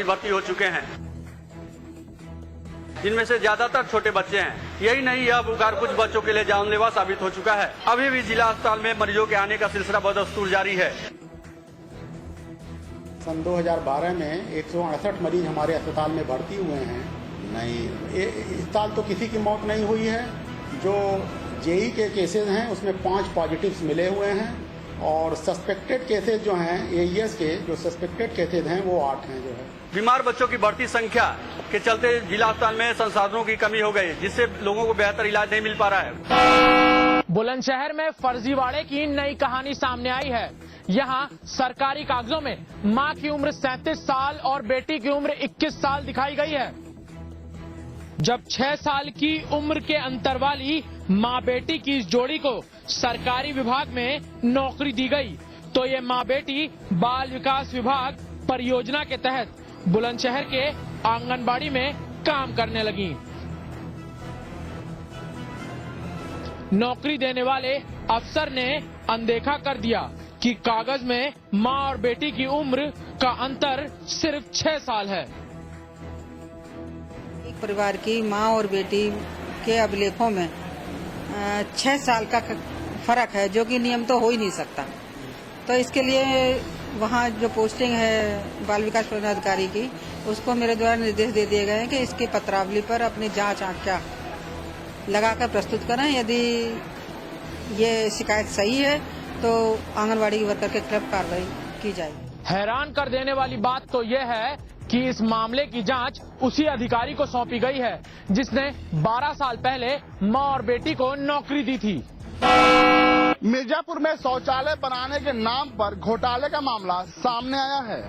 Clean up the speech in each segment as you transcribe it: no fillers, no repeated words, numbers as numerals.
भर्ती हो चुके हैं, जिनमें से ज्यादातर छोटे बच्चे हैं। यही नहीं, यह बुखार कुछ बच्चों के लिए जानलेवा साबित हो चुका है। अभी भी जिला अस्पताल में मरीजों के आने का सिलसिला बदस्तूर जारी है। सन 2012 में 168 मरीज हमारे अस्पताल में भर्ती हुए हैं। नहीं, इस साल तो किसी की मौत नहीं हुई है। जो जेई के केसेज हैं उसमें 5 पॉजिटिव्स मिले हुए हैं और सस्पेक्टेड केसेज जो हैं एईएस के जो सस्पेक्टेड केसेज हैं वो 8 हैं जो है। बीमार बच्चों की बढ़ती संख्या के चलते जिला अस्पताल में संसाधनों की कमी हो गई, जिससे लोगों को बेहतर इलाज नहीं मिल पा रहा है। बुलंदशहर में फर्जीवाड़े की नई कहानी सामने आई है। यहाँ सरकारी कागजों में मां की उम्र 37 साल और बेटी की उम्र 21 साल दिखाई गई है। जब 6 साल की उम्र के अंतर वाली मां बेटी की इस जोड़ी को सरकारी विभाग में नौकरी दी गई, तो ये मां बेटी बाल विकास विभाग परियोजना के तहत बुलंदशहर के आंगनबाड़ी में काम करने लगी। नौकरी देने वाले अफसर ने अनदेखा कर दिया कि कागज में मां और बेटी की उम्र का अंतर सिर्फ 6 साल है। एक परिवार की मां और बेटी के अभिलेखों में 6 साल का फर्क है, जो कि नियम तो हो ही नहीं सकता। तो इसके लिए वहाँ जो पोस्टिंग है बाल विकास पदाधिकारी की, उसको मेरे द्वारा निर्देश दे दिए गए हैं कि इसकी पत्रावली पर अपनी जांच आंख्या लगाकर प्रस्तुत करें। यदि ये शिकायत सही है तो आंगनबाड़ी वर्कर के खिलाफ कार्रवाई की जाएगी। हैरान कर देने वाली बात तो यह है कि इस मामले की जांच उसी अधिकारी को सौंपी गई है जिसने 12 साल पहले मां और बेटी को नौकरी दी थी। मिर्जापुर में शौचालय बनाने के नाम पर घोटाले का मामला सामने आया है।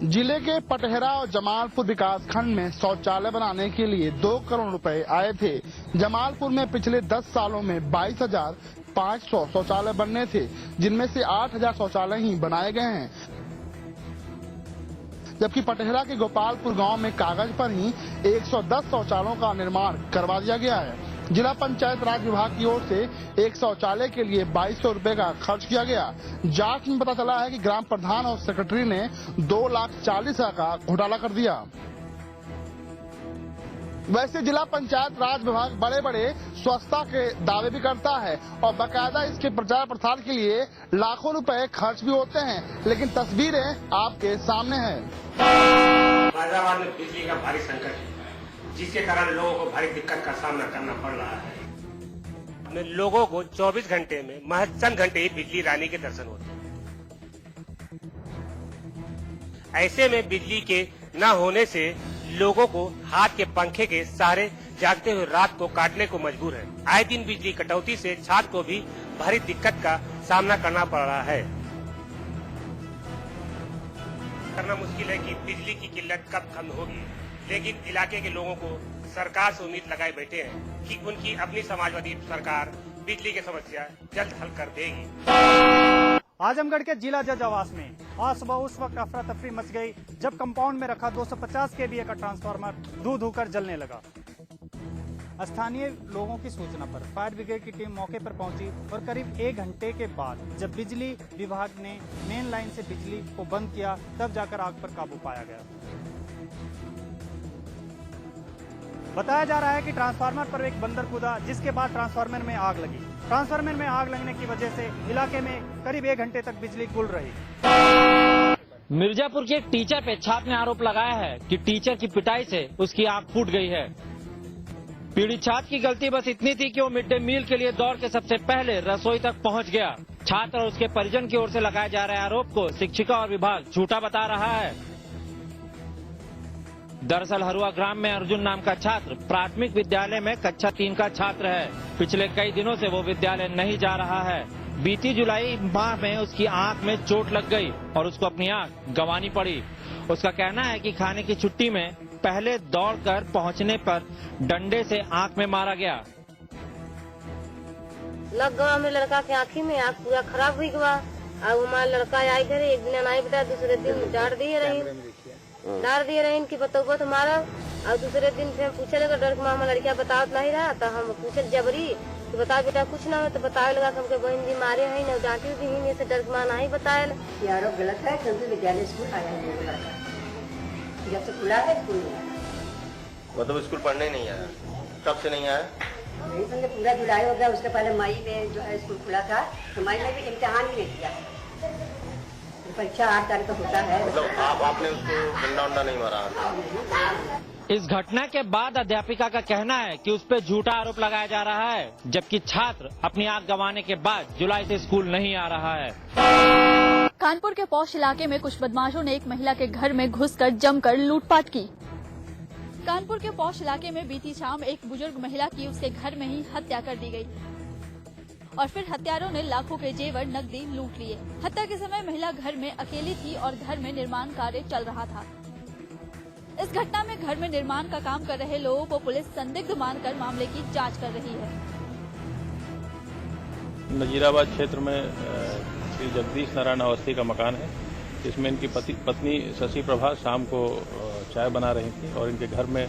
जिले के पटहेरा और जमालपुर विकास खंड में शौचालय बनाने के लिए 2 करोड़ रुपए आए थे। जमालपुर में पिछले 10 सालों में 22,500 शौचालय बनने थे, जिनमें से 8,000 शौचालय ही बनाए गए हैं। जबकि पटहेरा के गोपालपुर गांव में कागज पर ही 110 शौचालयों का निर्माण करवा दिया गया है। जिला पंचायत राज विभाग की ओर से एक शौचालय के लिए 2200 रुपए का खर्च किया गया। जांच में पता चला है कि ग्राम प्रधान और सेक्रेटरी ने 2,40,000 का घोटाला कर दिया। वैसे जिला पंचायत राज विभाग बड़े बड़े स्वच्छता के दावे भी करता है और बाकायदा इसके प्रचार प्रसार के लिए लाखों रुपए खर्च भी होते हैं, लेकिन तस्वीरें आपके सामने है। फैजाबाद में बिजली का भारी संकट है, जिसके कारण लोगों को भारी दिक्कत का सामना करना पड़ रहा है। लोगों को 24 घंटे में महज चंद घंटे ही बिजली रानी के दर्शन होते हैं। ऐसे में बिजली के न होने से लोगों को हाथ के पंखे के सहारे जागते हुए रात को काटने को मजबूर है। आए दिन बिजली कटौती से छात्र को भी भारी दिक्कत का सामना करना पड़ रहा है। करना मुश्किल है कि बिजली की किल्लत कब खत्म होगी, लेकिन इलाके के लोगों को सरकार से उम्मीद लगाए बैठे हैं कि उनकी अपनी समाजवादी सरकार बिजली की समस्या जल्द हल कर देगी। आजमगढ़ के जिला जज आवास में आज सुबह उस वक्त अफरा तफरी मच गई जब कंपाउंड में रखा 250 केवीए का ट्रांसफार्मर धू धू कर जलने लगा। स्थानीय लोगों की सूचना पर फायर ब्रिगेड की टीम मौके पर पहुंची और करीब 1 घंटे के बाद जब बिजली विभाग ने मेन लाइन से बिजली को बंद किया, तब जाकर आग पर काबू पाया गया। बताया जा रहा है कि ट्रांसफार्मर पर एक बंदर कूदा, जिसके बाद ट्रांसफार्मर में आग लगी। ट्रांसफार्मर में आग लगने की वजह से इलाके में करीब 1 घंटे तक बिजली गुल रही। मिर्जापुर के एक टीचर पे छात्र ने आरोप लगाया है कि टीचर की पिटाई से उसकी आंख फूट गई है। पीड़ित छात्र की गलती बस इतनी थी कि वो मिड डे मील के लिए दौड़ के सबसे पहले रसोई तक पहुंच गया। छात्र और उसके परिजन की ओर से लगाए जा रहे आरोप को शिक्षिका और विभाग झूठा बता रहा है। दरअसल हरुआ ग्राम में अर्जुन नाम का छात्र प्राथमिक विद्यालय में कक्षा 3 का छात्र है। पिछले कई दिनों से वो विद्यालय नहीं जा रहा है। बीती जुलाई माह में उसकी आंख में चोट लग गई और उसको अपनी आंख गंवानी पड़ी। उसका कहना है कि खाने की छुट्टी में पहले दौड़कर पहुंचने पर डंडे से आंख में मारा गया। लग गया मेरे लड़का के आँखी में, आँख पूरा खराब हुई गया। और हमारा लड़का आई घरे, एक दिन नहीं बेटा, दूसरे दिन डांट दिए रही इनकी बतौबत मारा। और दूसरे दिन फिर पूछे लगा डर मामा लड़किया बताओ नहीं रहा, तो हम पूछे जबरी तो बताओ बेटा कुछ ना हो, तो बतावे लगा हमके बहन जी मारे है न डांटी भी से डर मां नहीं बताए। आरोप गलत है क्योंकि विद्यालय स्कूल आया है। जब से खुला है स्कूल में मतलब स्कूल पढ़ने नहीं आया? कब से नहीं आया? नहीं समझे, पूरा जुलाई हो गया। उसके पहले मई में जो है स्कूल खुला था, तो मई में भी इम्तिहान ही नहीं दिया। परीक्षा 8 तारीख को होता है। मतलब आपने उसको डंडा उंडा नहीं मारा? इस घटना के बाद अध्यापिका का कहना है कि उस पर झूठा आरोप लगाया जा रहा है, जबकि छात्र अपनी आंख गंवाने के बाद जुलाई से स्कूल नहीं आ रहा है। कानपुर के पौष इलाके में कुछ बदमाशों ने एक महिला के घर में घुसकर जमकर लूटपाट की। कानपुर के पौष इलाके में बीती शाम एक बुजुर्ग महिला की उसके घर में ही हत्या कर दी गई और फिर हत्यारों ने लाखों के जेवर नकदी लूट लिए। हत्या के समय महिला घर में अकेली थी और घर में निर्माण कार्य चल रहा था। इस घटना में घर में निर्माण का काम कर रहे लोगों को पुलिस संदिग्ध मानकर मामले की जांच कर रही है। नजीराबाद क्षेत्र में श्री जगदीश नारायण अवस्थी का मकान है, इसमें इनकी पत्नी शशि प्रभा शाम को चाय बना रही थी और इनके घर में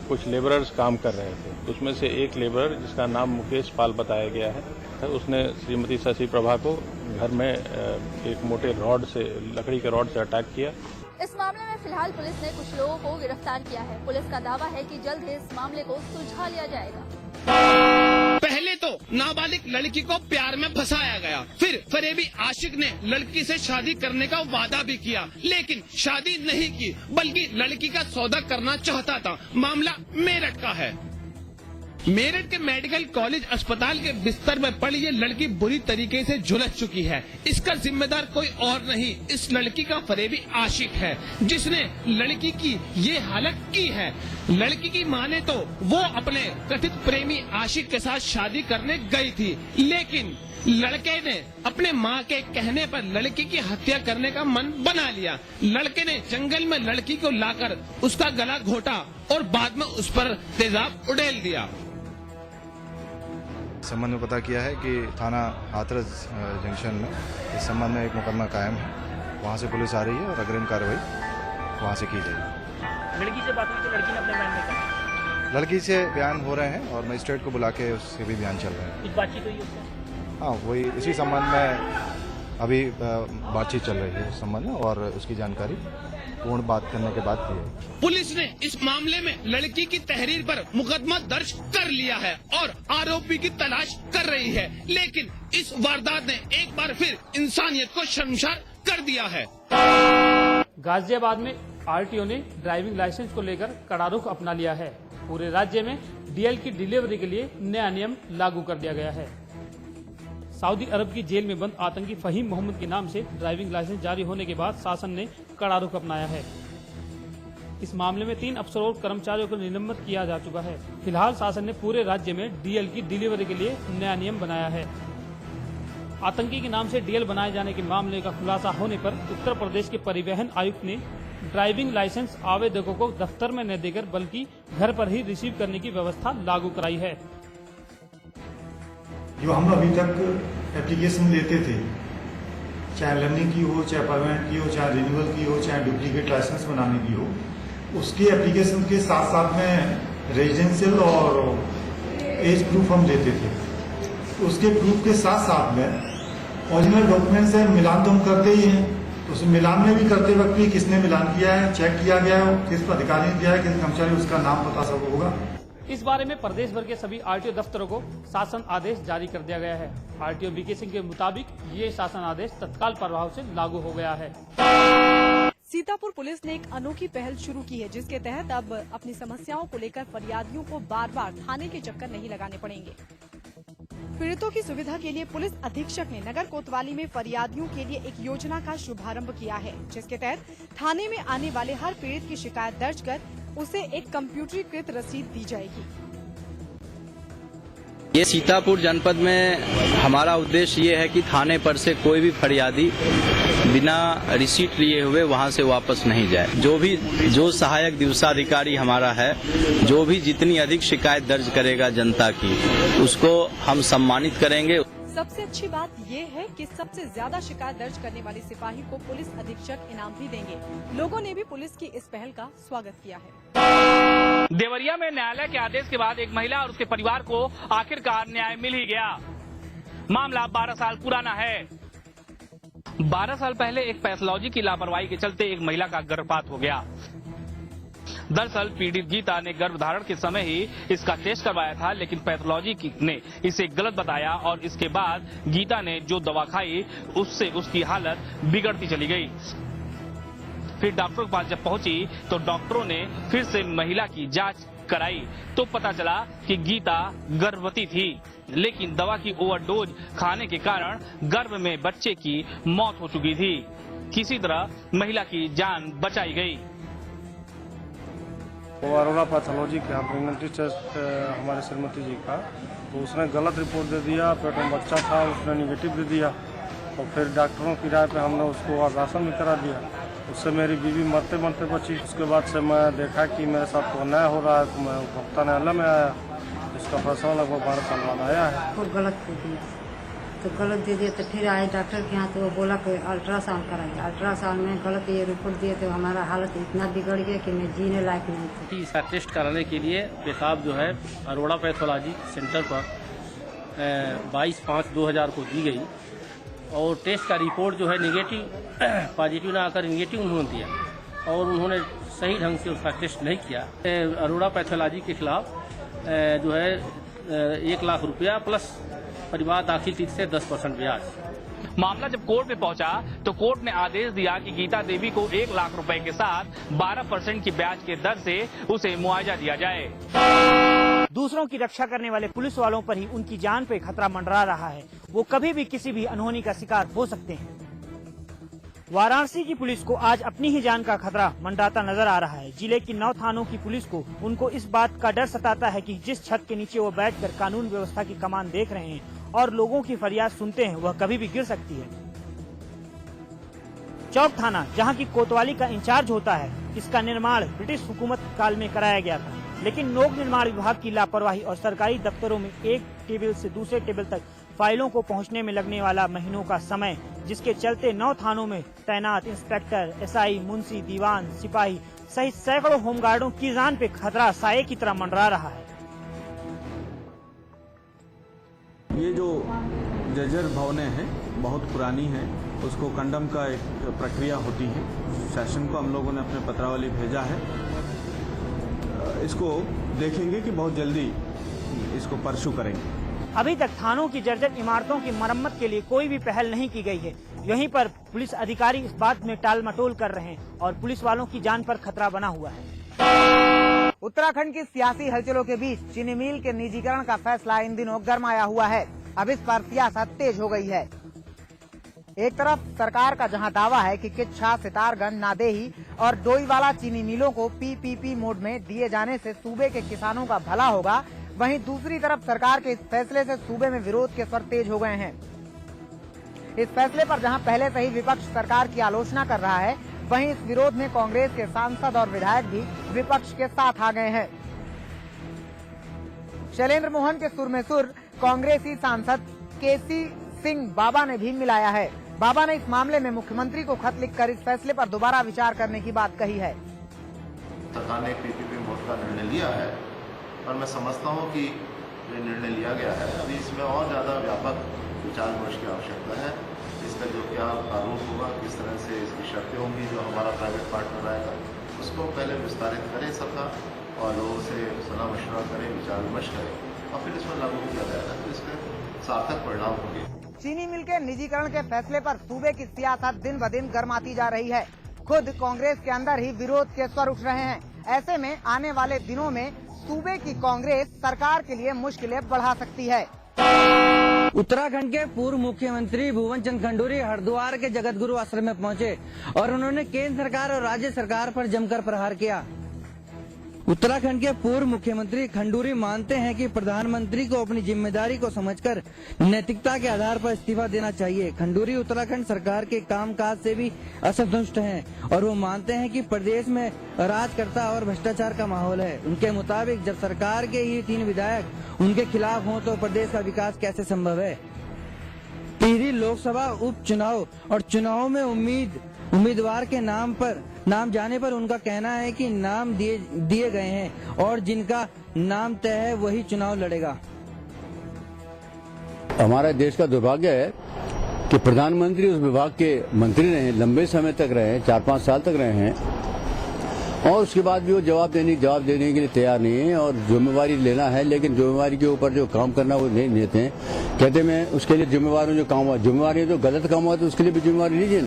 कुछ लेबरर्स काम कर रहे थे। उसमें से एक लेबरर जिसका नाम मुकेश पाल बताया गया है, उसने श्रीमती शशि प्रभा को घर में एक मोटे रॉड से, लकड़ी के रॉड से अटैक किया। इस मामले में फिलहाल पुलिस ने कुछ लोगों को गिरफ्तार किया है। पुलिस का दावा है कि जल्द ही इस मामले को सुलझा लिया जाएगा। पहले तो नाबालिग लड़की को प्यार में फंसाया गया, फिर फरेबी आशिक ने लड़की से शादी करने का वादा भी किया, लेकिन शादी नहीं की बल्कि लड़की का सौदा करना चाहता था। मामला मेरठ का है। मेरठ के मेडिकल कॉलेज अस्पताल के बिस्तर में पड़ी ये लड़की बुरी तरीके से झुलस चुकी है। इसका जिम्मेदार कोई और नहीं, इस लड़की का फरेबी आशिक है, जिसने लड़की की ये हालत की है। लड़की की माने तो वो अपने कथित प्रेमी आशिक के साथ शादी करने गई थी, लेकिन लड़के ने अपने माँ के कहने पर लड़की की हत्या करने का मन बना लिया। लड़के ने जंगल में लड़की को लाकर उसका गला घोटा और बाद में उस पर तेजाब उड़ेल दिया। संबंध में पता किया है कि थाना हाथरस जंक्शन में इस संबंध में एक मुकदमा कायम है। वहाँ से पुलिस आ रही है और अग्रिम कार्रवाई वहाँ से की जाएगी। लड़की से बात हुई तो लड़की ने अपने बयान में कहा? लड़की से बयान हो रहे हैं और मजिस्ट्रेट को बुला के उससे भी बयान चल रहे हैं। कुछ बातचीत हुई उससे? हाँ, वही इसी संबंध में अभी बातचीत चल रही है उस संबंध में और उसकी जानकारी पूर्ण बात करने के बाद की। पुलिस ने इस मामले में लड़की की तहरीर पर मुकदमा दर्ज कर लिया है और आरोपी की तलाश कर रही है, लेकिन इस वारदात ने एक बार फिर इंसानियत को शर्मसार कर दिया है। गाजियाबाद में आरटीओ ने ड्राइविंग लाइसेंस को लेकर कड़ा रुख अपना लिया है। पूरे राज्य में डीएल की डिलीवरी के लिए नया नियम लागू कर दिया गया है। सऊदी अरब की जेल में बंद आतंकी फहीम मोहम्मद के नाम से ड्राइविंग लाइसेंस जारी होने के बाद शासन ने कड़ा रुख अपनाया है। इस मामले में 3 अफसरों और कर्मचारियों को निलंबित किया जा चुका है। फिलहाल शासन ने पूरे राज्य में डीएल की डिलीवरी के लिए नया नियम बनाया है। आतंकी के नाम से डीएल बनाए जाने के मामले का खुलासा होने पर उत्तर प्रदेश के परिवहन आयुक्त ने ड्राइविंग लाइसेंस आवेदकों को दफ्तर में न देकर बल्कि घर पर ही रिसीव करने की व्यवस्था लागू कराई है। जो हम अभी तक एप्लीकेशन लेते थे, चाहे लर्निंग की हो, चाहे परमानेंट की हो, चाहे रिन्यूअल की हो, चाहे डुप्लीकेट लाइसेंस बनाने की हो, उसके एप्लीकेशन के साथ साथ में रेजिडेंशियल और एज प्रूफ हम लेते थे। उसके प्रूफ के साथ साथ में ओरिजिनल डॉक्यूमेंट से मिलान तो हम करते ही हैं, तो उस मिलान में भी करते वक्त भी किसने मिलान किया है चेक किया गया है, किस अधिकारी ने दिया है, किस कर्मचारी, उसका नाम पता सब होगा। इस बारे में प्रदेश भर के सभी आरटीओ दफ्तरों को शासन आदेश जारी कर दिया गया है। आरटीओ बीके सिंह के मुताबिक ये शासन आदेश तत्काल प्रभाव से लागू हो गया है। सीतापुर पुलिस ने एक अनोखी पहल शुरू की है, जिसके तहत अब अपनी समस्याओं को लेकर फरियादियों को बार बार थाने के चक्कर नहीं लगाने पड़ेंगे। पीड़ितों की सुविधा के लिए पुलिस अधीक्षक ने नगर कोतवाली में फरियादियों के लिए एक योजना का शुभारंभ किया है, जिसके तहत थाने में आने वाले हर पीड़ित की शिकायत दर्ज कर उसे एक कंप्यूटरीकृत रसीद दी जाएगी। ये सीतापुर जनपद में हमारा उद्देश्य ये है कि थाने पर से कोई भी फरियादी बिना रिसीट लिए हुए वहां से वापस नहीं जाए। जो सहायक दिवसाधिकारी हमारा है, जो भी जितनी अधिक शिकायत दर्ज करेगा जनता की, उसको हम सम्मानित करेंगे। सबसे अच्छी बात ये है कि सबसे ज्यादा शिकायत दर्ज करने वाले सिपाही को पुलिस अधीक्षक इनाम भी देंगे। लोगों ने भी पुलिस की इस पहल का स्वागत किया है। देवरिया में न्यायालय के आदेश के बाद एक महिला और उसके परिवार को आखिरकार न्याय मिल ही गया। मामला 12 साल पुराना है। 12 साल पहले एक पैथोलॉजी की लापरवाही के चलते एक महिला का गर्भपात हो गया। दरअसल पीड़ित गीता ने गर्भ धारण के समय ही इसका टेस्ट करवाया था, लेकिन पैथोलॉजी ने इसे गलत बताया और इसके बाद गीता ने जो दवा खाई उससे उसकी हालत बिगड़ती चली गई। फिर डॉक्टरों के पास जब पहुंची तो डॉक्टरों ने फिर से महिला की जांच कराई तो पता चला कि गीता गर्भवती थी, लेकिन दवा की ओवरडोज खाने के कारण गर्भ में बच्चे की मौत हो चुकी थी। किसी तरह महिला की जान बचाई गई। वो अरोड़ा पैथोलॉजी का प्रेगनेंसी टेस्ट हमारे श्रीमती जी का, तो उसने गलत रिपोर्ट दे दिया, पेट में बच्चा था उसने निगेटिव दे दिया, और फिर डॉक्टरों की राय पे हमने उसको आश्वासन भी करा दिया। उससे मेरी बीवी मरते मरते बची। उसके बाद से मैं देखा कि मेरे साथ तो अन्याय हो रहा है, तो मैं उपभोक्ता न्यायालय में आया। इसका फैसला लगभग 12 साल बाद आया है। और गलत दे दिया, तो गलत दे दिया तो फिर आए डॉक्टर के यहाँ, तो वो बोला कि अल्ट्रासाउंड कराएंगे। अल्ट्रासाउंड में गलत ये रिपोर्ट दिए तो हमारा हालत इतना बिगड़ गया कि मैं जीने लायक नहीं थी। इसका टेस्ट कराने के लिए पेशाब जो है अरोड़ा पैथोलॉजी सेंटर पर 22/5/2000 को दी गई, और टेस्ट का रिपोर्ट जो है निगेटिव पॉजिटिव ना आकर निगेटिव उन्होंने दिया, और उन्होंने सही ढंग से उसका टेस्ट नहीं किया। अरोड़ा पैथोलॉजी के खिलाफ जो है 1 लाख रुपया प्लस परिवार दाखिल फीस से 10% ब्याज। मामला जब कोर्ट में पहुंचा तो कोर्ट ने आदेश दिया कि गीता देवी को 1 लाख रुपए के साथ 12% की ब्याज के दर से उसे मुआवजा दिया जाए। दूसरों की रक्षा करने वाले पुलिस वालों पर ही उनकी जान पे खतरा मंडरा रहा है। वो कभी भी किसी भी अनहोनी का शिकार हो सकते हैं। वाराणसी की पुलिस को आज अपनी ही जान का खतरा मंडराता नजर आ रहा है। जिले की 9 थानों की पुलिस को उनको इस बात का डर सताता है कि जिस छत के नीचे वो बैठकर कानून व्यवस्था की कमान देख रहे हैं और लोगों की फरियाद सुनते हैं, वह कभी भी गिर सकती है। चौक थाना, जहां की कोतवाली का इंचार्ज होता है, इसका निर्माण ब्रिटिश हुकूमत काल में कराया गया था, लेकिन लोक निर्माण विभाग की लापरवाही और सरकारी दफ्तरों में एक टेबल से दूसरे टेबल तक फाइलों को पहुंचने में लगने वाला महीनों का समय, जिसके चलते 9 थानों में तैनात इंस्पेक्टर, एसआई, मुंशी, दीवान, सिपाही सहित सैकड़ों होमगार्डों की जान पे खतरा साये की तरह मंडरा रहा है। ये जो जर्जर भवनें हैं बहुत पुरानी हैं, उसको कंडम का एक प्रक्रिया होती है। सेशन को हम लोगों ने अपने पत्रावली भेजा है, इसको देखेंगे कि बहुत जल्दी इसको परसू करेंगे। अभी तक थानों की जर्जर इमारतों की मरम्मत के लिए कोई भी पहल नहीं की गई है। यहीं पर पुलिस अधिकारी इस बात में टाल मटोल कर रहे हैं और पुलिस वालों की जान पर खतरा बना हुआ है। उत्तराखंड की सियासी हलचलों के बीच चीनी मिल के निजीकरण का फैसला इन दिनों गरमाया हुआ है। अब इस पर सियासत तेज हो गई है। एक तरफ सरकार का जहां दावा है कि किच्छा, सितारगंज, नादेही और डोईवाला चीनी मिलों को पीपीपी मोड में दिए जाने से सूबे के किसानों का भला होगा, वहीं दूसरी तरफ सरकार के इस फैसले से सूबे में विरोध के स्वर तेज हो गए हैं। इस फैसले पर जहां पहले से ही विपक्ष सरकार की आलोचना कर रहा है, वहीं इस विरोध में कांग्रेस के सांसद और विधायक भी विपक्ष के साथ आ गए हैं। शैलेंद्र मोहन के सुर में सुर कांग्रेसी सांसद केसी सिंह बाबा ने भी मिलाया है। बाबा ने इस मामले में मुख्यमंत्री को खत लिखकर इस फैसले पर दोबारा विचार करने की बात कही है। सरकार ने पीपीपी मोड का निर्णय लिया है और मैं समझता हूं कि ये निर्णय लिया गया है। अभी इसमें और ज़्यादा व्यापक विचार विमर्श की आवश्यकता है। इसका जो क्या प्रारूप होगा, किस तरह से इसकी शर्तें होंगी, जो हमारा प्राइवेट पार्टनर आएगा, उसको पहले विस्तारित करें सरकार और लोगों से सलाह मशवरा करें, विचार विमर्श करें और फिर इसमें लागू किया जाएगा, तो इसके सार्थक परिणाम होंगे। चीनी मिल के निजीकरण के फैसले पर सूबे की सियासत दिन ब दिन गर्माती जा रही है। खुद कांग्रेस के अंदर ही विरोध के स्वर उठ रहे हैं। ऐसे में आने वाले दिनों में सूबे की कांग्रेस सरकार के लिए मुश्किलें बढ़ा सकती है। उत्तराखंड के पूर्व मुख्यमंत्री भुवन चंद खंडूरी हरिद्वार के जगत गुरु आश्रम में पहुंचे और उन्होंने केंद्र सरकार और राज्य सरकार पर जमकर प्रहार किया। उत्तराखंड के पूर्व मुख्यमंत्री खंडूरी मानते हैं कि प्रधानमंत्री को अपनी जिम्मेदारी को समझकर नैतिकता के आधार पर इस्तीफा देना चाहिए। खंडूरी उत्तराखंड सरकार के कामकाज से भी असंतुष्ट हैं और वो मानते हैं कि प्रदेश में राजकर्ता और भ्रष्टाचार का माहौल है। उनके मुताबिक जब सरकार के ही 3 विधायक उनके खिलाफ हों तो प्रदेश का विकास कैसे संभव है। टिहरी लोकसभा उपचुनाव और चुनाव में उम्मीदवार के नाम जाने पर उनका कहना है कि नाम दिए गए हैं और जिनका नाम तय है वही चुनाव लड़ेगा। हमारे देश का दुर्भाग्य है कि प्रधानमंत्री उस विभाग के मंत्री रहे, लंबे समय तक रहे, 4-5 साल तक रहे हैं, और उसके बाद भी वो जवाब देने के लिए तैयार नहीं है और जिम्मेवारी लेना है, लेकिन जिम्मेवारी के ऊपर जो काम करना वो नहीं लेते हैं। कहते मैं उसके लिए जिम्मेवार हूँ, जो काम हुआ जिम्मेवारी है, जो गलत काम हुआ तो उसके लिए भी जिम्मेवारी लीजिए।